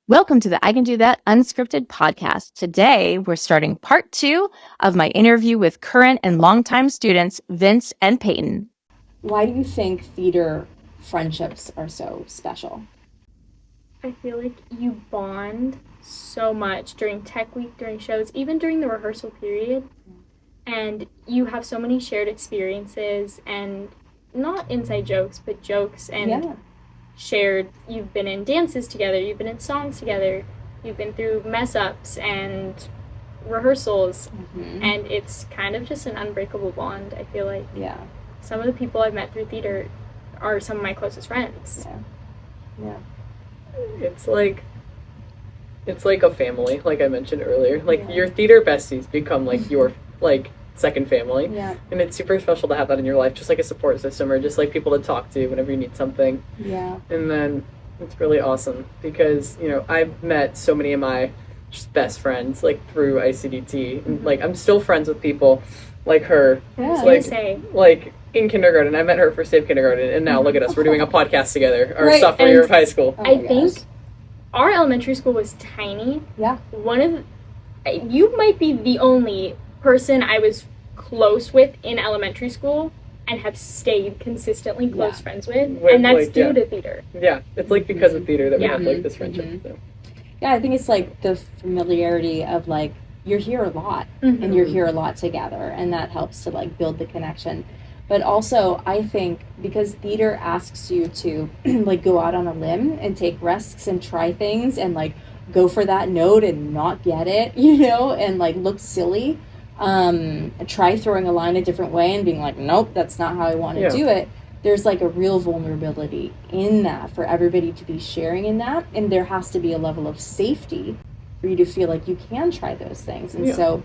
Welcome to the I Can Do That Unscripted podcast. Today, we're starting part 2 of my interview with current and longtime students, Vince and Peyton. Why do you think theater friendships are so special? I feel like you bond so much during tech week, during shows, even during the rehearsal period. And you have so many shared experiences and not inside jokes, but jokes and shared. You've been in dances together, you've been in songs together, you've been through mess ups and rehearsals, and it's kind of just an unbreakable bond. I feel like some of the people I've met through theater are some of my closest friends. It's like a family, like I mentioned earlier. Your theater besties become like your second family. And it's super special to have that in your life, just like a support system or just like people to talk to whenever you need something. And then it's really awesome because, I've met so many of my just best friends through ICDT. And I'm still friends with people like her. Like in kindergarten. I met her first day of kindergarten, and now look at us. We're doing a podcast together our sophomore year of high school. I think our elementary school was tiny. You might be the only person I was close with in elementary school and have stayed consistently close friends with, and that's due to theater. It's because of theater that we have this friendship. So. I think it's the familiarity of you're here a lot and you're here a lot together, and that helps to build the connection. But also I think because theater asks you to go out on a limb and take risks and try things and go for that note and not get it, and look silly. Try throwing a line a different way and being nope, that's not how I want to do it. There's a real vulnerability in that for everybody to be sharing in that, and there has to be a level of safety for you to feel like you can try those things. And so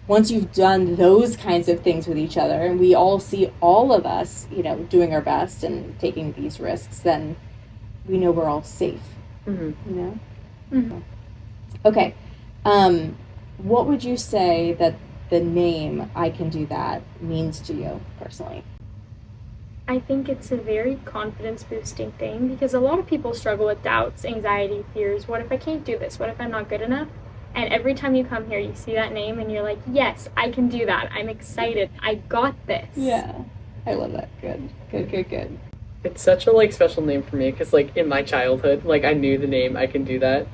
once you've done those kinds of things with each other, and we all see all of us, doing our best and taking these risks, then we know we're all safe. Okay. What would you say that the name I Can Do That means to you personally? I think it's a very confidence boosting thing because a lot of people struggle with doubts, anxiety, fears. What if I can't do this? What if I'm not good enough? And every time you come here, you see that name and you're like, yes, I can do that. I'm excited. I got this. Yeah. I love that. Good. It's such a special name for me because in my childhood, I knew the name I Can Do That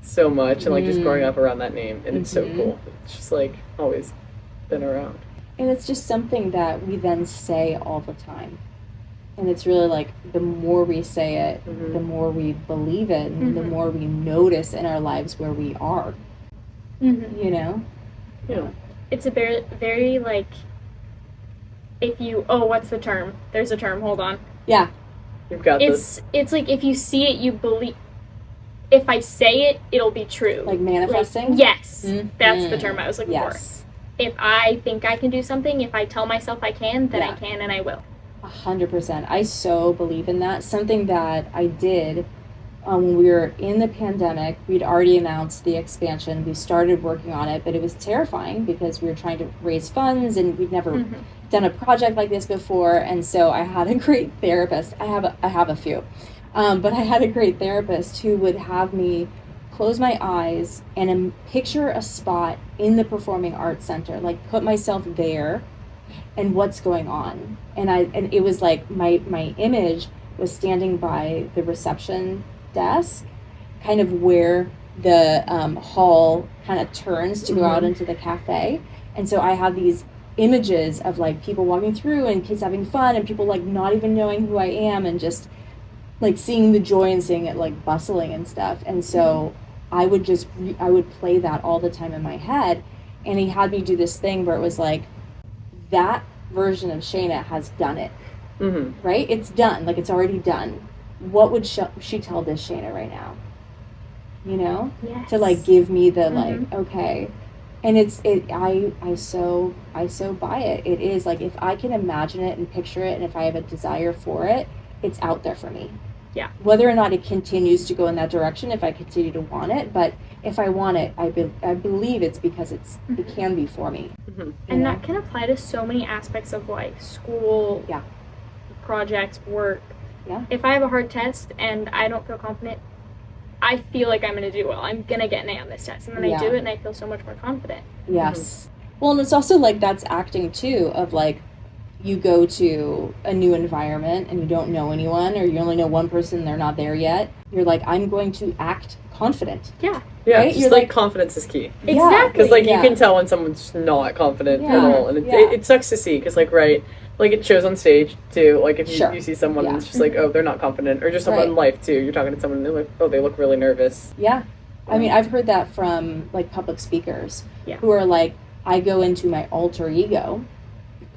so much, and just growing up around that name, and it's so cool. It's just always been around. And it's just something that we then say all the time. And it's really the more we say it, the more we believe it, and the more we notice in our lives where we are. It's a very if you what's the term? There's a term, hold on. You've got this. It's if you see it, you believe. If I say it, it'll be true. Manifesting? Yes. That's the term I was looking for. If I think I can do something, if I tell myself I can, then I can and I will. 100%. I so believe in that. Something that I did when we were in the pandemic, we'd already announced the expansion. We started working on it, but it was terrifying because we were trying to raise funds and we'd never done a project like this before. And so I had a great therapist. I have a few. But I had a great therapist who would have me close my eyes and picture a spot in the Performing Arts Center, put myself there and what's going on. And it was my image was standing by the reception desk, kind of where the hall kind of turns to go out into the cafe. And so I had these images of people walking through and kids having fun and people not even knowing who I am and just seeing the joy and seeing it bustling and stuff. And so I would play that all the time in my head, and he had me do this thing where it was that version of Shayna has done it. Right? It's done. It's already done. What would she tell this Shayna right now? Yes. To give me the okay. And I so buy it. It is if I can imagine it and picture it, and if I have a desire for it, it's out there for me. Yeah. Whether or not it continues to go in that direction, if I continue to want it, but if I want it, I believe it's because it can be for me. And that can apply to so many aspects of school, projects, work. Yeah. If I have a hard test and I don't feel confident, I feel like I'm going to do well. I'm going to get an A on this test. And then I do it and I feel so much more confident. Yes. Well, and it's also like that's acting too, of like you go to a new environment and you don't know anyone, or you only know one person, they're not there yet. You're like, I'm going to act confident. Yeah. Yeah, right? just You're like confidence is key. Exactly. Because like you can tell when someone's not confident at all, and it sucks to see. Because like like it shows on stage too. Like if you see someone and it's just like, oh, they're not confident, or just someone in life too. You're talking to someone and they're like, oh, they look really nervous. Yeah. I mean, I've heard that from like public speakers who are like, I go into my alter ego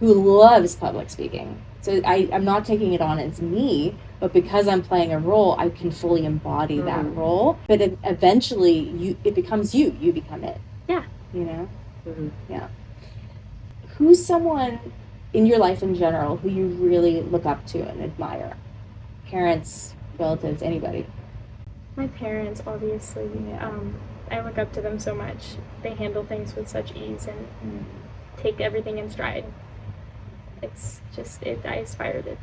who loves public speaking. So I'm not taking it on as me, but because I'm playing a role, I can fully embody that role. But eventually, it becomes you. You become it. Yeah. You know? Mm-hmm. Yeah. Who's someone in your life in general who you really look up to and admire? Parents, relatives, anybody? My parents, obviously. I look up to them so much. They handle things with such ease and take everything in stride. It's just, I aspire to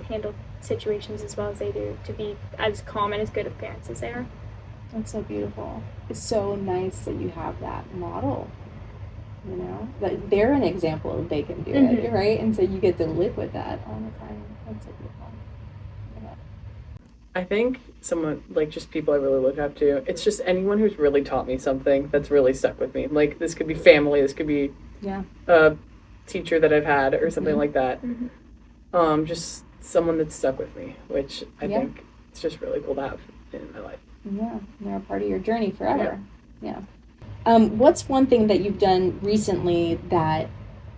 handle situations as well as they do, to be as calm and as good of parents as they are. That's so beautiful. It's so nice that you have that model, you know? That they're an example of they can do it, right? And so you get to live with that all the time. That's so beautiful. I think someone, like, just people I really look up to, it's just anyone who's really taught me something that's really stuck with me. Like, this could be family, this could be a teacher that I've had or something like that. Just someone that's stuck with me, which I think it's just really cool to have in my life. Yeah, they're a part of your journey forever. Yeah. What's one thing that you've done recently that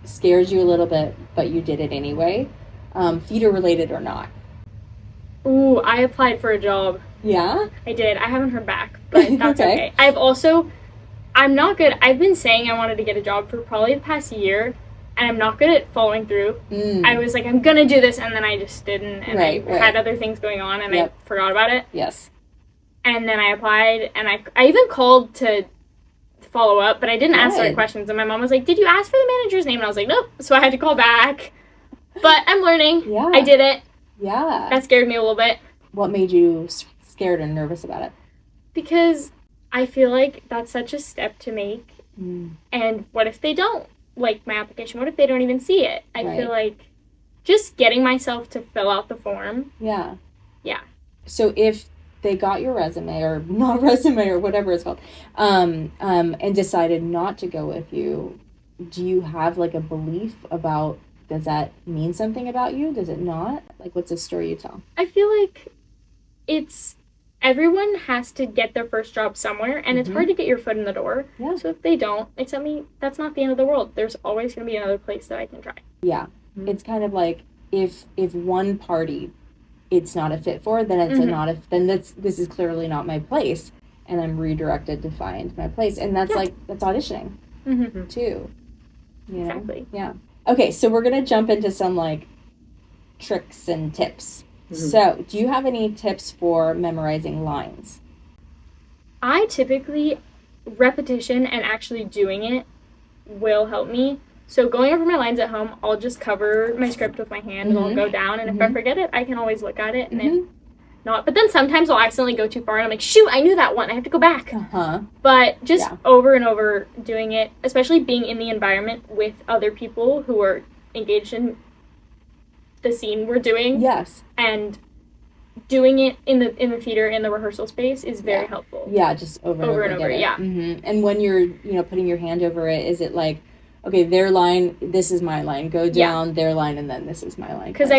scares you a little bit, but you did it anyway? Theater related or not? Ooh, I applied for a job. Yeah? I did. I haven't heard back, but that's okay. I'm not good. I've been saying I wanted to get a job for probably the past year, and I'm not good at following through. I was like, I'm going to do this, and then I just didn't, and I had other things going on, and I forgot about it. Yes. And then I applied, and I even called to follow up, but I didn't answer the questions, and my mom was like, did you ask for the manager's name? And I was like, nope, so I had to call back. But I'm learning. Yeah. I did it. Yeah. That scared me a little bit. What made you scared and nervous about it? Because I feel like that's such a step to make. And what if they don't like my application? What if they don't even see it? I feel like just getting myself to fill out the form. Yeah. Yeah. So if they got your resume or not resume or whatever it's called, and decided not to go with you, do you have like a belief about, does that mean something about you? Does it not? Like, what's the story you tell? I feel like everyone has to get their first job somewhere, and it's hard to get your foot in the door. Yeah. So if they don't, that's not the end of the world. There's always going to be another place that I can try. Yeah. It's kind of like, if one party it's not a fit for, then it's then this is clearly not my place, and I'm redirected to find my place. And that's that's auditioning too. You know? Exactly. Yeah. Okay, so we're going to jump into some, like, tricks and tips. So, do you have any tips for memorizing lines? I typically, repetition and actually doing it will help me. So, going over my lines at home, I'll just cover my script with my hand and I'll go down. And if I forget it, I can always look at it. And if not, but then sometimes I'll accidentally go too far and I'm like, shoot, I knew that one. I have to go back. But just over and over doing it, especially being in the environment with other people who are engaged in the scene we're doing. Yes. And doing it in the theater, in the rehearsal space is very helpful. Yeah, just over and over. Yeah. And when you're, putting your hand over it, is it like, okay, their line, this is my line, go down their line, and then this is my line? Because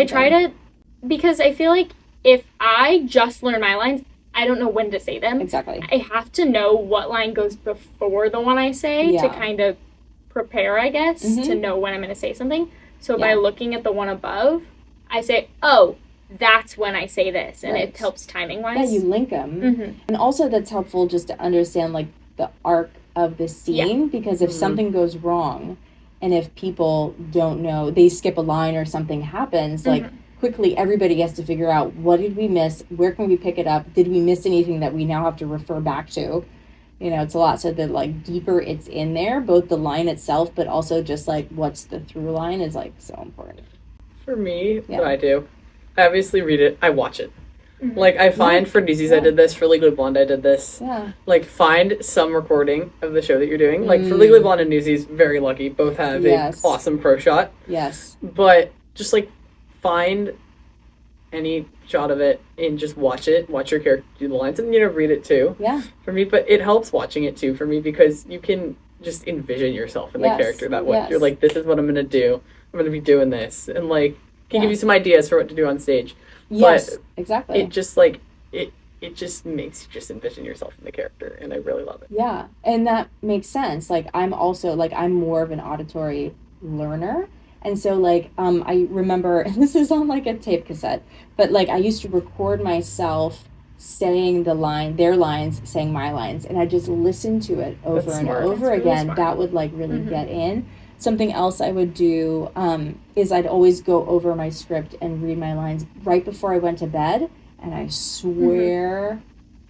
I feel like if I just learn my lines, I don't know when to say them. Exactly. I have to know what line goes before the one I say to kind of prepare, I guess, to know when I'm going to say something. So by looking at the one above, I say, oh, that's when I say this, and it helps timing-wise. Yeah, you link them. And also that's helpful just to understand, like, the arc of the scene, because if something goes wrong, and if people don't know, they skip a line or something happens, like, quickly everybody has to figure out, what did we miss, where can we pick it up, did we miss anything that we now have to refer back to? It's a lot. So the, like, deeper it's in there, both the line itself, but also just, like, what's the through line is, like, so important. For me, what I do, I obviously read it, I watch it. Mm-hmm. Like, I find for Newsies I did this, for Legally Blonde I did this. Yeah. Like, find some recording of the show that you're doing. Like, for Legally Blonde and Newsies, very lucky. Both have a awesome pro shot. Yes. But just, like, find any shot of it and just watch it. Watch your character do the lines and, you know, read it too. Yeah. For me, but it helps watching it too for me because you can just envision yourself in the character that way. You're like, this is what I'm going to do. I'm going to be doing this. And, like, can give you some ideas for what to do on stage. Yes, but exactly. It just, like, it just makes you just envision yourself in the character, and I really love it. Yeah, and that makes sense. Like, I'm also, like, I'm more of an auditory learner. And so, like, I remember, and this is on, like, a tape cassette, but, like, I used to record myself saying their lines, saying my lines, and I just listened to it over and over again. Really that would, like, really get in. Something else I would do is I'd always go over my script and read my lines right before I went to bed, and I swear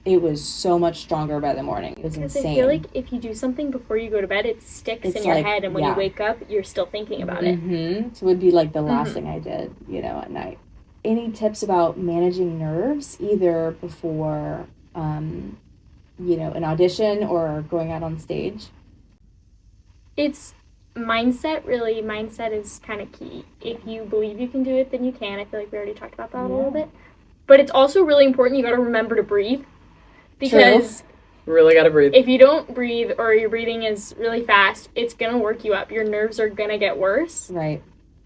it was so much stronger by the morning. It was insane. I feel like if you do something before you go to bed, it sticks in your head, and when you wake up, you're still thinking about it. So it would be like the last thing I did, you know, at night. Any tips about managing nerves, either before, you know, an audition or going out on stage? It's mindset, really. Mindset is kind of key. If you believe you can do it, then you can. I feel like we already talked about that a little bit. But it's also really important, you got to remember to breathe. Because really got to breathe. If you don't breathe or your breathing is really fast, it's going to work you up. Your nerves are going to get worse. Right.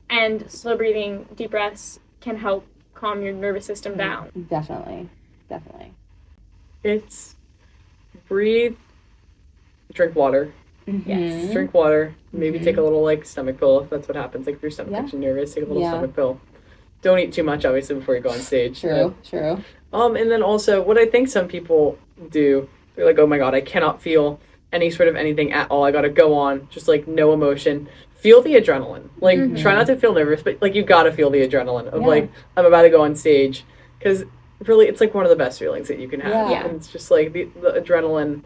And slow breathing, deep breaths can help calm your nervous system down. Definitely. It's breathe, drink water. Yes. Drink water. Maybe take a little, like, stomach pill if that's what happens. Like, if your stomach makes you nervous, take a little stomach pill. Don't eat too much, obviously, before you go on stage. True. And then also, what I think some people do, they're like, oh my god, I cannot feel any sort of anything at all. I gotta go on, just, like, no emotion. Feel the adrenaline. Like, try not to feel nervous, but, like, you gotta feel the adrenaline of, like, I'm about to go on stage. Because, really, it's, like, one of the best feelings that you can have. Yeah. And it's just, like, the adrenaline,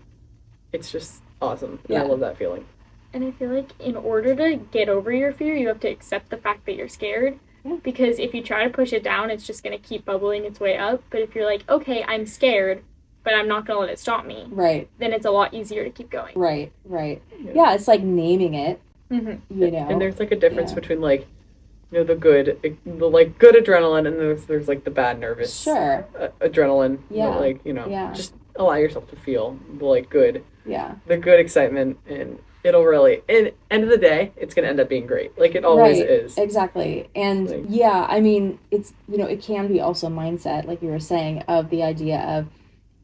it's just awesome. And I love that feeling. And I feel like in order to get over your fear, you have to accept the fact that you're scared. Because if you try to push it down, it's just going to keep bubbling its way up. But if you're like, okay, I'm scared, but I'm not going to let it stop me. Right. Then it's a lot easier to keep going. Right. Yeah, it's like naming it, you know. And there's, like, a difference between, like, you know, the good adrenaline, and there's like, the bad nervous adrenaline. Yeah. Like, you know, just allow yourself to feel the, like, good. Yeah. The good excitement, and it'll really, in end of the day, it's going to end up being great. Like, it always is. Exactly. And, like, I mean, it's, you know, it can be also mindset, like you were saying, of the idea of,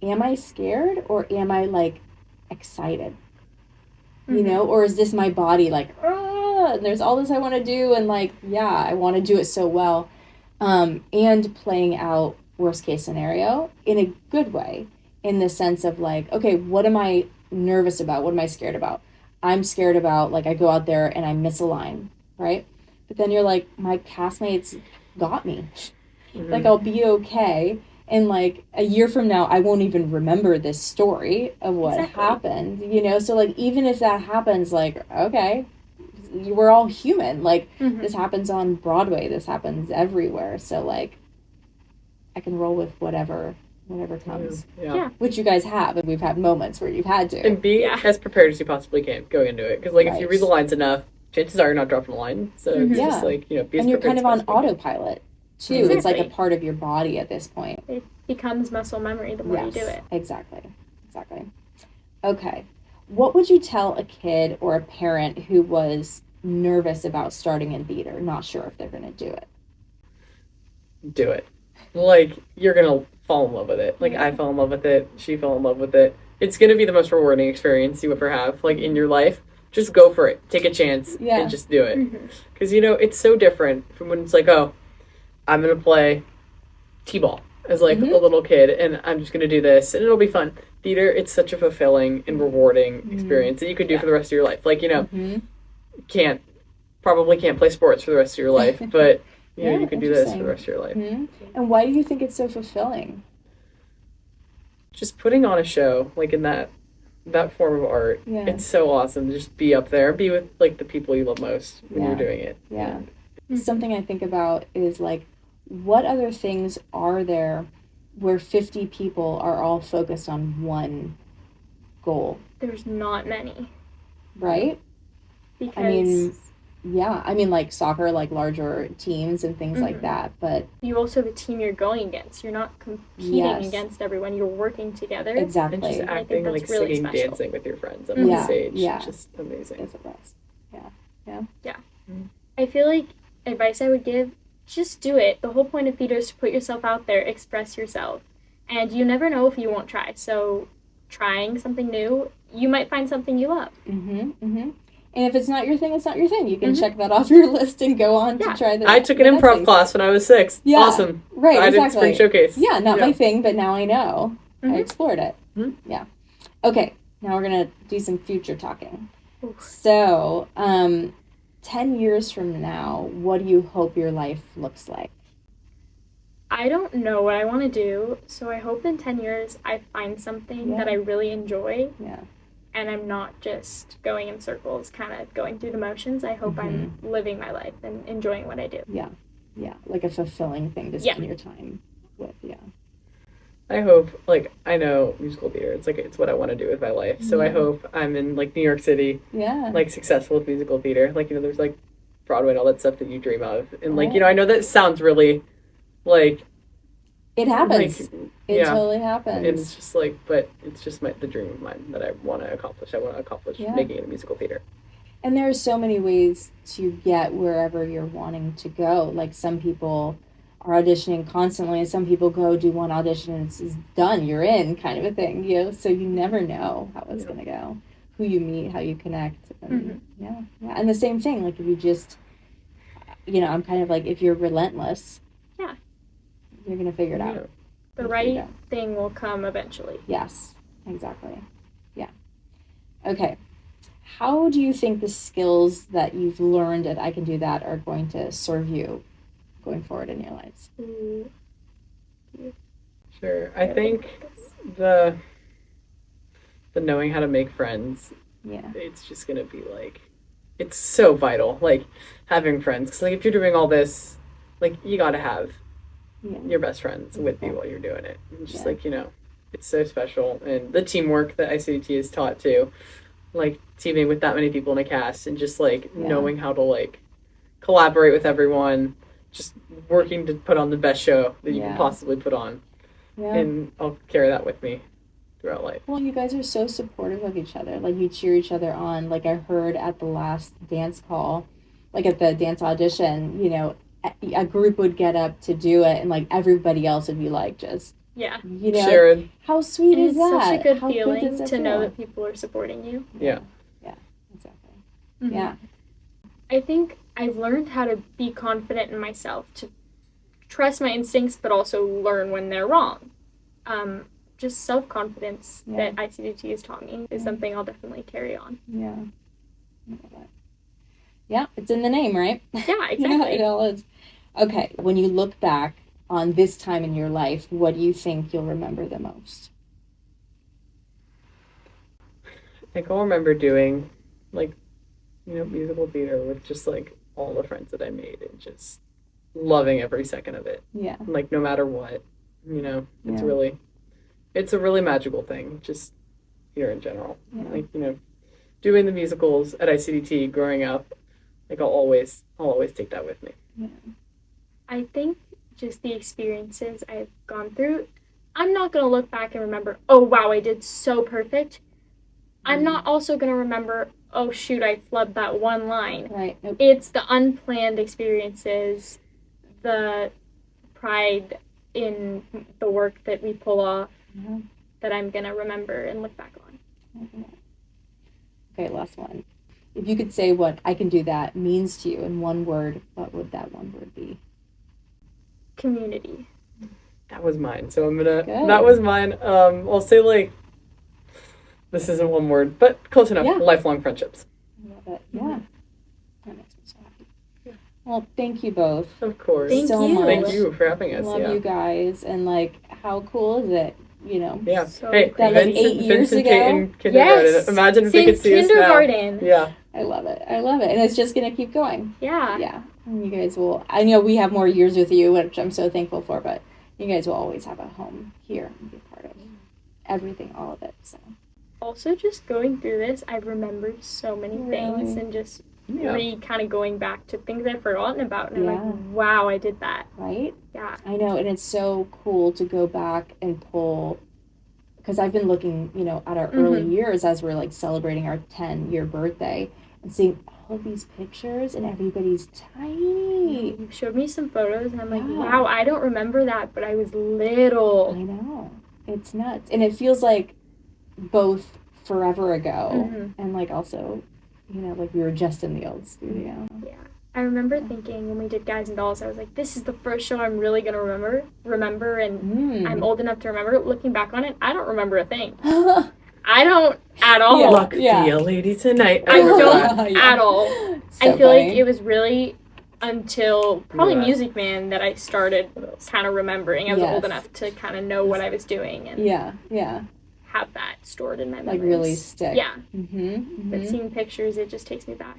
am I scared or am I, like, excited? You know, or is this my body, like, and there's all this I want to do, and, like, I want to do it so well. And playing out worst case scenario in a good way, in the sense of, like, okay, what am I nervous about? What am I scared about? I'm scared about, like, I go out there and I miss a line, right? But then you're like, my castmates got me. Like, I'll be okay. And, like, a year from now, I won't even remember this story of what happened, you know? So, like, even if that happens, like, okay, we're all human. Like, this happens on Broadway. This happens everywhere. So, like, I can roll with whatever comes. Yeah. Which you guys have, and we've had moments where you've had to. And be as prepared as you possibly can going into it. Because, like, if you read the lines enough, chances are you're not dropping a line. So it's just, like, you know, be as prepared. And you're kind of on autopilot, too. Exactly. It's like a part of your body at this point. It becomes muscle memory the more you do it. Exactly. Okay. What would you tell a kid or a parent who was nervous about starting in theater, not sure if they're going to do it? Do it. Like, you're going to fall in love with it. Like, I fell in love with it. She fell in love with it. It's going to be the most rewarding experience you ever have, like, in your life. Just go for it. Take a chance and just do it. Because, you know, it's so different from when it's like, oh, I'm going to play t-ball as, like, a little kid, and I'm just going to do this, and it'll be fun. Theater, it's such a fulfilling and rewarding experience that you could do for the rest of your life. Like, you know, probably can't play sports for the rest of your life, but, you know, you can do this for the rest of your life. And why do you think it's so fulfilling? Just putting on a show, like, in that form of art, it's so awesome to just be up there and be with, like, the people you love most when you're doing it. Something I think about is, like, what other things are there where 50 people are all focused on one goal. There's not many. Right? Because I mean, yeah. I mean, like soccer, like larger teams and things like that. But you also have a team you're going against. You're not competing against everyone. You're working together. Exactly. And just acting, like really singing, special. dancing with your friends on the stage. Yeah. Just amazing. It's the best. Yeah. I feel like advice I would give, just do it. The whole point of theater is to put yourself out there, express yourself. And you never know if you won't try. So trying something new, you might find something you love. And if it's not your thing, it's not your thing. You can check that off your list and go on to try the I took an improv class when I was 6. Yeah. Awesome. Right, I did Spring Showcase. Yeah, not my thing, but now I know. I explored it. Yeah. Okay, now we're going to do some future talking. So, 10 years from now, what do you hope your life looks like? I don't know what I want to do, so I hope in 10 years I find something that I really enjoy. Yeah. And I'm not just going in circles, kind of going through the motions. I hope I'm living my life and enjoying what I do. Yeah. Like a fulfilling thing to spend your time with. Yeah. I hope, like, I know musical theater, it's what I want to do with my life. So I hope I'm in, like, New York City, like, successful with musical theater. Like, there's, like, Broadway and all that stuff that you dream of. And, like, I know that sounds really, like... It happens. Like, it totally happens. And it's just, like, but it's just the dream of mine that I want to accomplish. I want to accomplish making it a musical theater. And there are so many ways to get wherever you're wanting to go. Like, some people are auditioning constantly, and some people go do one audition and it's done, you're in, kind of a thing, so you never know how it's going to go, who you meet, how you connect, and and the same thing, like, if you just, I'm kind of like, if you're relentless, you're going to figure it out. The right thing will come eventually. Yes, exactly. Yeah. Okay. How do you think the skills that you've learned at I Can Do That are going to serve you going forward in your lives? Sure. I think the knowing how to make friends, it's just going to be, like, it's so vital, like, having friends. Because, like, if you're doing all this, like, you got to have your best friends with you while you're doing it. And just, like, it's so special. And the teamwork that ICDT has taught, too. Like, teaming with that many people in a cast and just, like, knowing how to, like, collaborate with everyone, just working to put on the best show that you can possibly put on. And I'll carry that with me throughout life. Well, you guys are so supportive of each other. Like, you cheer each other on. Like, I heard at the last dance call, like, at the dance audition, a group would get up to do it, and, like, everybody else would be, like, just... Sharon. How sweet is that? It's such a good feeling to know that people are supporting you. Yeah, exactly. Yeah. I think I've learned how to be confident in myself, to trust my instincts, but also learn when they're wrong. Just self-confidence that ICDT has taught me is something I'll definitely carry on. Yeah. I love that. Yeah, it's in the name, right? Yeah, exactly. It all is. Okay, when you look back on this time in your life, what do you think you'll remember the most? I think I'll remember doing, like, musical theater with just, like, all the friends that I made and just loving every second of it. Yeah. Like, no matter what, it's a really magical thing, just here in general. Yeah. Like, doing the musicals at ICDT growing up, like, I'll always take that with me. Yeah. I think just the experiences I've gone through, I'm not going to look back and remember, oh, wow, I did so perfect. I'm not also going to remember, oh, shoot, I flubbed that one line. Right. Nope. It's the unplanned experiences, the pride in the work that we pull off that I'm going to remember and look back on. Okay, last one. If you could say what I Can Do That means to you in one word, what would that one word be? Community. That was mine. So that was mine. I'll say, like, this isn't one word, but close enough. Lifelong friendships. I love it. Yeah. That makes me so happy. Yeah. Well, thank you both. Of course. Thank you. Thank you for having us. Love you guys. And, like, how cool is it? Yeah. So hey, that was 8 years ago. Peyton, kindergarten. Yes. Imagine if they could see us now. Kindergarten. Yeah. I love it. And it's just going to keep going. Yeah. Yeah. And you guys will, I know we have more years with you, which I'm so thankful for, but you guys will always have a home here and be a part of everything, all of it. So Also, just going through this, I've remembered so many things and just kind of going back to things I've forgotten about. And I'm like, wow, I did that. Right? Yeah. I know. And it's so cool to go back and pull, because I've been looking, you know, at our early years as we're like celebrating our 10-year birthday and seeing all of these pictures and everybody's tiny. You showed me some photos and I'm like, wow, I don't remember that, but I was little. I know. It's nuts. And it feels like both forever ago and like also, you know, like we were just in the old studio. Yeah. I remember thinking when we did Guys and Dolls, I was like, this is the first show I'm really going to remember, and I'm old enough to remember. Looking back on it, I don't remember a thing. I don't at all. Luck be a lady tonight. I don't at all. So I feel funny. like it was really until probably Music Man that I started kind of remembering. I was old enough to kind of know what I was doing and have that stored in my memories. Like really stick. Yeah. But seeing pictures, it just takes me back.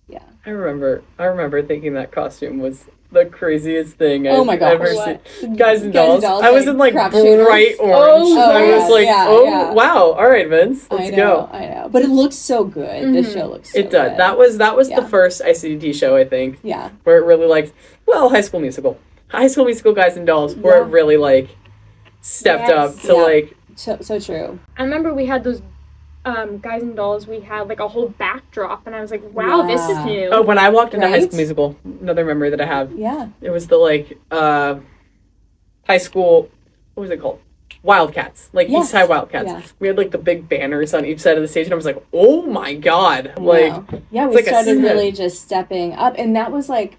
Yeah. I remember thinking that costume was the craziest thing Oh I've my gosh. ever seen. Guys and Dolls. I was in like crap bright shooters. orange. Oh, I was like, wow, all right, Vince, let's go. I know. But it looks so good. The show looks so It does. good. That was the first ICDT show, I think. Yeah. Where it really like, well, High School Musical, Guys and Dolls, where it really like stepped up to like. So true. I remember we had those Guys and Dolls, we had like a whole backdrop, and I was like, wow, this is new. Oh, when I walked into High School Musical, another memory that I have. Yeah. It was the like high school, what was it called? Wildcats. Like East Side Wildcats. Yeah. We had like the big banners on each side of the stage, and I was like, oh my god. Like we like started really just stepping up, and that was like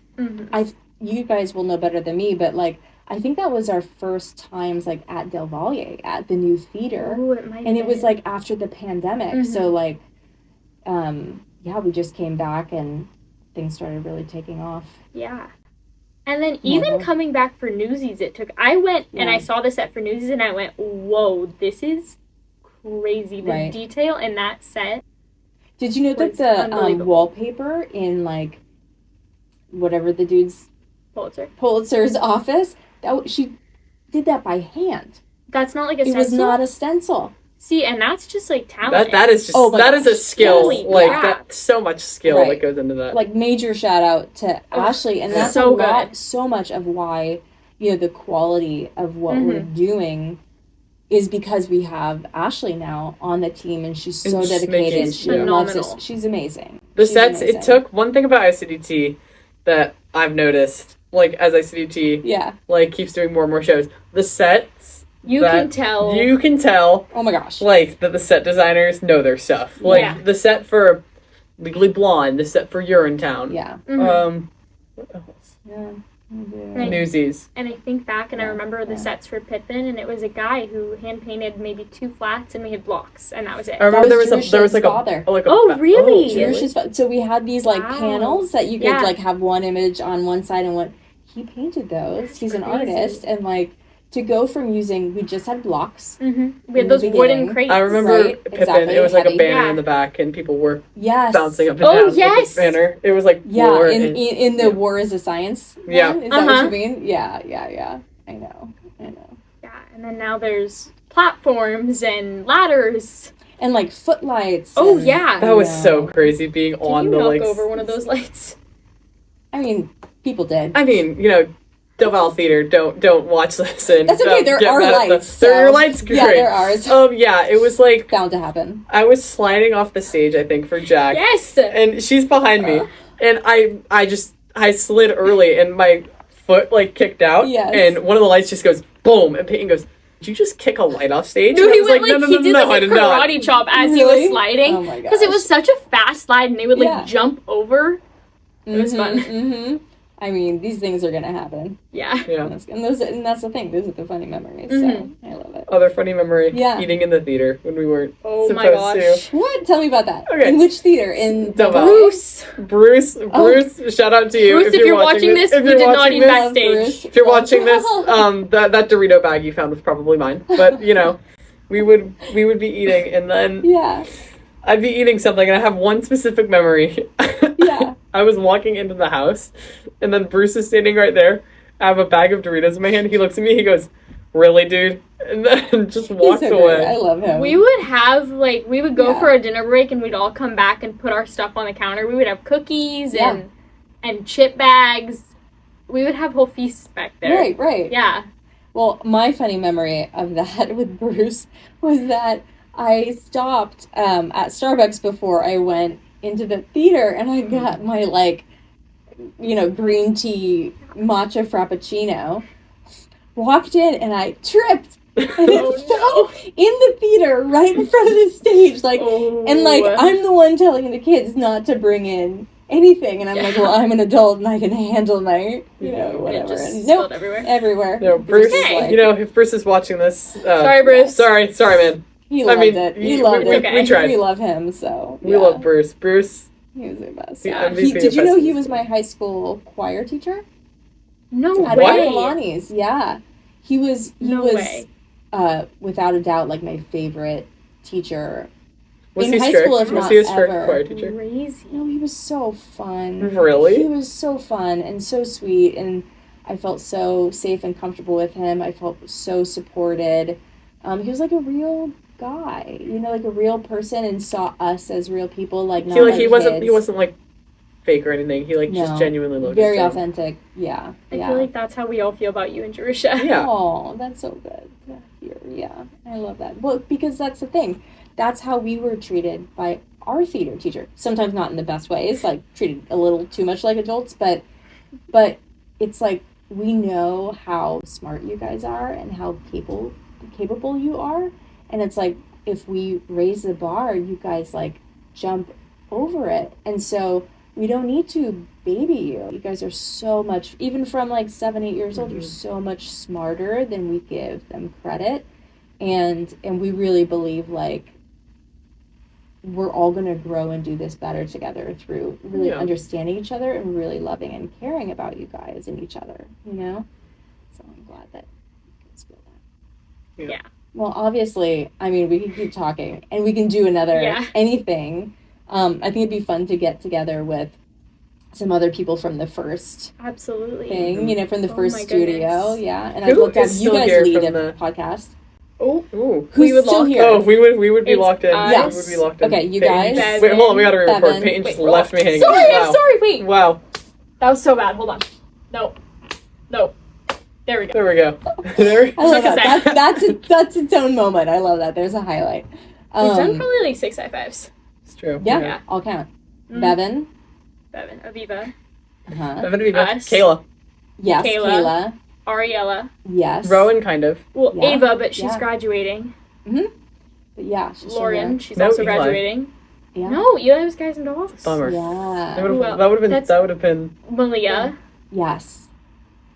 you guys will know better than me, but like I think that was our first times like at Del Valle at the new theater. Ooh, it might and have it was been. like after the pandemic. So like we just came back and things started really taking off. Yeah. And then even coming back for Newsies, I went and I saw the set for Newsies and I went, whoa, this is crazy. The detail in that set. Did you know that the wallpaper in like whatever the dude's Pulitzer's office, she did that by hand. That's not like a stencil? It was not a stencil. See, and that's just like talent. That is just that is a skill. Holy like crap. that's so much skill that goes into that. Like major shout out to Ashley, and that's so much of why, you know, the quality of what we're doing is because we have Ashley now on the team, and she's so dedicated. She's phenomenal. She's amazing. The sets, it took one thing about ICDT that I've noticed, like as ICDT like keeps doing more and more shows, the sets you can tell oh my gosh, like that the set designers know their stuff. Like the set for Legally Blonde, the set for Urinetown. What else? Newsies. And I think back and I remember the sets for Pippin, and it was a guy who hand painted maybe 2 flats and made blocks, and that was it. I remember there was like father. Really? So we had these like panels that you could like have one image on one side and he painted those. That's He's crazy. an artist, and like to go from we just had blocks. We had those wooden crates. I remember Pippin. It was like a banner in the back, and people were bouncing up and down with the banner. It was like war. In the War is a Science. Yeah. One? Is that what you mean? Yeah. I know. Yeah, and then now there's platforms and ladders. And like footlights. Oh yeah. That was so crazy being on the like. Did you knock over one of those lights? I mean, people did. I mean, you know, Del Valle Theater, don't watch this. And that's okay. There are lights. There are lights. Great. Yeah, there are. It was like bound to happen. I was sliding off the stage, I think, for Jack. Yes. And she's behind me, and I slid early, and my foot like kicked out. Yes. And one of the lights just goes boom, and Peyton goes, "Did you just kick a light off stage?" No, and he I was went like, he did like a karate chop as he was sliding. Oh my gosh. Because it was such a fast slide, and they would like jump over. It was fun. I mean, these things are gonna happen. Yeah. And that's the thing. Those are the funny memories. So I love it. Other funny memory. Yeah. Eating in the theater when we weren't supposed my gosh. to. What? Tell me about that. Okay. In which theater? In Del Valle. Bruce. Bruce. Shout out to you. Bruce, if you're watching this, we did not eat Backstage. If you're watching this, that Dorito bag you found was probably mine. But you know, we would be eating, and then I'd be eating something, and I have one specific memory. I was walking into the house, and then Bruce is standing right there, I have a bag of Doritos in my hand. He looks at me, he goes, "Really, dude?" And then just walks He's so away. great. I love him. We would go for a dinner break and we'd all come back and put our stuff on the counter. We would have cookies and chip bags. We would have whole feasts back there. Right. Yeah. Well, my funny memory of that with Bruce was that I stopped at Starbucks before I went into the theater, and I got my, green tea matcha frappuccino. Walked in, and I tripped, and it fell in the theater right in front of the stage. I'm the one telling the kids not to bring in anything, and I'm like, well, I'm an adult and I can handle my, whatever. It just and spilled everywhere. No, Bruce, okay. If Bruce is watching this, sorry, Bruce. Sorry, man. He loved it. He loved it. We tried. We love him, so we love Bruce. Bruce, he was the best. Yeah. Did you know he was my high school choir teacher? No At way. Kalani's, yeah. He was without a doubt my favorite teacher. Was in he high strict? school, if Was not he a strict ever. choir teacher? Crazy. No, he was so fun. Really? He was so fun and so sweet, and I felt so safe and comfortable with him. I felt so supported. He was like a real guy, like a real person, and saw us as real people. Not he wasn't fake or anything. He just genuinely loved very us. authentic. Yeah. I feel like that's how we all feel about you and Jerusha. Yeah. Oh, that's so good to hear. Yeah, I love that. Well, because that's the thing. That's how we were treated by our theater teacher. Sometimes not in the best ways, treated a little too much like adults, but it's we know how smart you guys are and how capable you are, and it's if we raise the bar, you guys jump over it, and so we don't need to baby you. You guys are so much, even from 7-8 years old, you're so much smarter than we give them credit, and we really believe we're all going to grow and do this better together through really understanding each other and really loving and caring about you guys and each other, So I'm glad that you guys feel that. Yeah. Well, obviously, we can keep talking and we can do another anything. I think it'd be fun to get together with some other people from the first absolutely thing, from the first studio. Goodness. Yeah. And I'd love to have you guys lead a podcast. Oh, who's still here? Oh, we would be locked in. Yes. We would be locked in. Okay, you Peyton, guys. Wait, hold on. We gotta re-record. Bevan. Peyton just left me hanging. Sorry, Wow. I'm sorry. Wait. Wow. That was so bad. Hold on. No. There we go. There we go. There. I love that. That's its own moment. I love that. There's a highlight. We've done probably 6 high fives. It's true. Yeah. I'll count. Bevan. Aviva. Bevan, Aviva. Us. Kayla. Yes. Kayla. Ariella. Yes. Rowan, kind of. Well, Yeah. Ava, but she's graduating. But yeah, she's Lauren, she's No, also Eli. graduating. Yeah. No, Eli was guys and dolls. Bummer. Yeah. That would have been. Malia. Yes.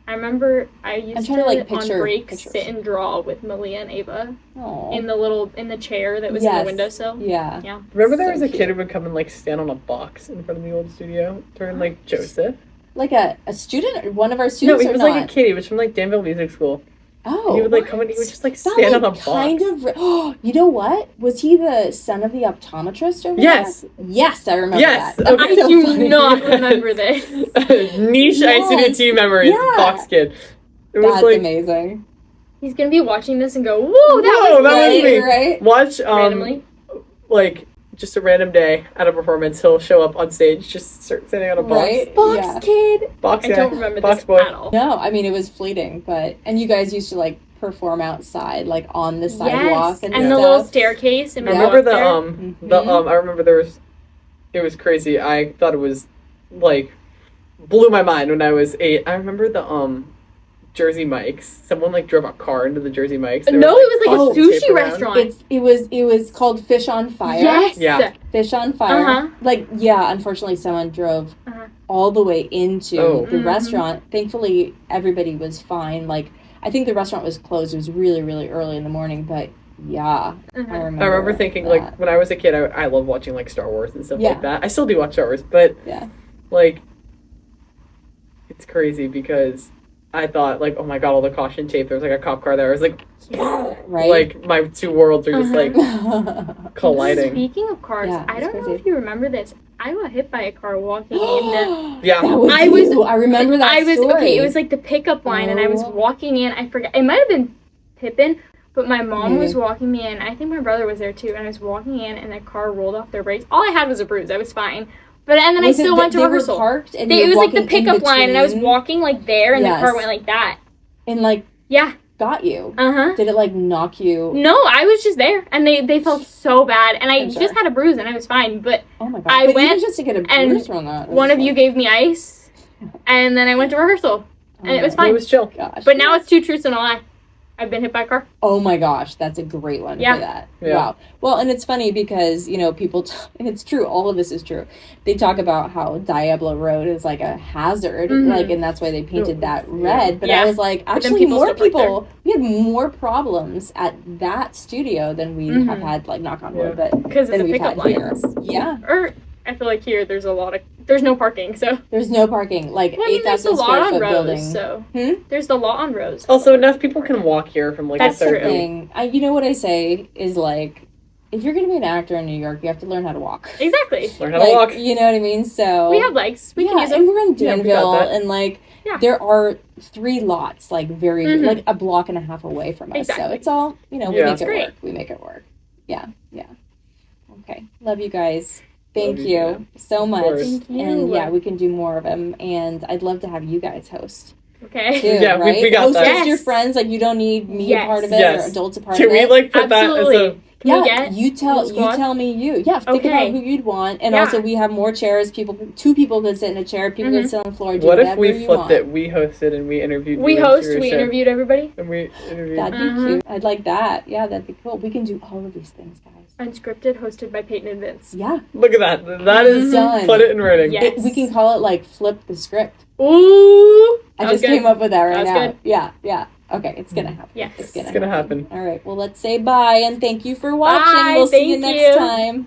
I remember I used trying to, on breaks pictures. sit and draw with Malia and Ava Oh. in the chair that was in the windowsill. Yeah. Yeah. Remember there So was a cute. kid who would come and stand on a box in front of the old studio during Joseph? Like a student, or one of our No, students, he or was not? a kid. He was from Danville Music School. Oh. He would come and he would just stand on a box. Kind of. You know what? Was he the son of the optometrist over Yes. there? Yes, I remember Yes. that. That's I so do funny. not remember this. Niche Yes. ICDT memories. Yeah. Box kid. It That's was amazing. He's gonna be watching this and go, "Whoa, that was was me. Right? Watch randomly." Just a random day at a performance, he'll show up on stage, just start sitting on a box. Right? Box Yeah. kid. Box I guy. don't remember Box this boy. at all. No, it was fleeting, and you guys used to perform outside, on the sidewalk Yes, and and stuff. the little staircase. And I we remember go up there. I remember it was crazy. I thought it was blew my mind when I was 8. I remember the Jersey Mike's. Someone drove a car into the Jersey Mike's. There No, was, it was a tape sushi around. restaurant. It was called Fish on Fire. Yes. Yeah. Fish on Fire. Uh-huh. Unfortunately someone drove Uh-huh. all the way into Oh. the Mhm. restaurant. Thankfully everybody was fine. I think the restaurant was closed. It was really, really early in the morning, but yeah, Uh-huh. I remember. I remember thinking that. when I was a kid, I love watching Star Wars and stuff Yeah. like that. I still do watch Star Wars, but Yeah. it's crazy because I thought oh my god, all the caution tape. There was a cop car there. I was Right. my two worlds are just Uh-huh. colliding. Speaking of cars, Yeah, I it's don't know crazy. if you remember this. I got hit by a car walking in the... Yeah. That was you. I remember that story. Okay, it was like the pickup line, and I was walking in. I forgot. It might have been Pippin, but my mom was walking me in. I think my brother was there too, and I was walking in, and the car rolled off their brakes. All I had was a bruise. I was fine. And then I still went to rehearsal. Were parked and it was like the pickup line, and I was walking like there, and the car went like that. And like... Yeah. Got you. Uh-huh. Did it like knock you? No, I was just there, and they felt so bad, and I just had a bruise, and I was fine. But oh my god, I went even just to get a bruise from that. One of you gave me ice, and then I went to rehearsal, and it was fine. It was chill. Gosh. But now it's 2 truths and a lie. I've been hit by a car. Oh my gosh, that's a great one for that. Yeah. Wow. Well, and it's funny because, people, and it's true, all of this is true. They talk about how Diablo Road is like a hazard, and that's why they painted that red. But I was like, actually, we had more problems at that studio than we have had, like, knock on wood, but because of the pickup lines. Yeah. Or I feel like here there's no parking, so. There's no parking, like 8,000 square foot building. So there's the law on Rose. Also, enough people can walk here from like That's a certain thing. You know what I say is like, if you're going to be an actor in New York, you have to learn how to walk. Exactly. Learn how to walk. You know what I mean? So we have legs. We can use them. And we're in Danville, and like there are 3 lots, like like a block and a half away from us. Exactly. So it's all we make it work. We make it work. Yeah. Okay, love you guys. Thank you so much. Thank you. And we can do more of them. And I'd love to have you guys host. Okay. Too, yeah, right? we got host that. Just your friends. Like you don't need me a part of it or adults a part of it. Can we like put that as a... you tell me you. Yeah, think about who you'd want. And also we have more chairs. 2 people could sit in a chair. People could sit on the floor. What if we flipped it? We hosted and we interviewed. We interviewed everybody. And we interviewed. That'd be cute. I'd like that. Yeah, that'd be cool. We can do all of these things, guys. Unscripted, hosted by Peyton and Vince. Yeah. Look at that. That is done. Put it in writing. Yes. We can call it like flip the script. Ooh. I just came up with that right now. Good. Yeah. Okay, it's gonna happen. Yes. It's gonna happen. All right, well, let's say bye, and thank you for watching. Bye. We'll see you next time.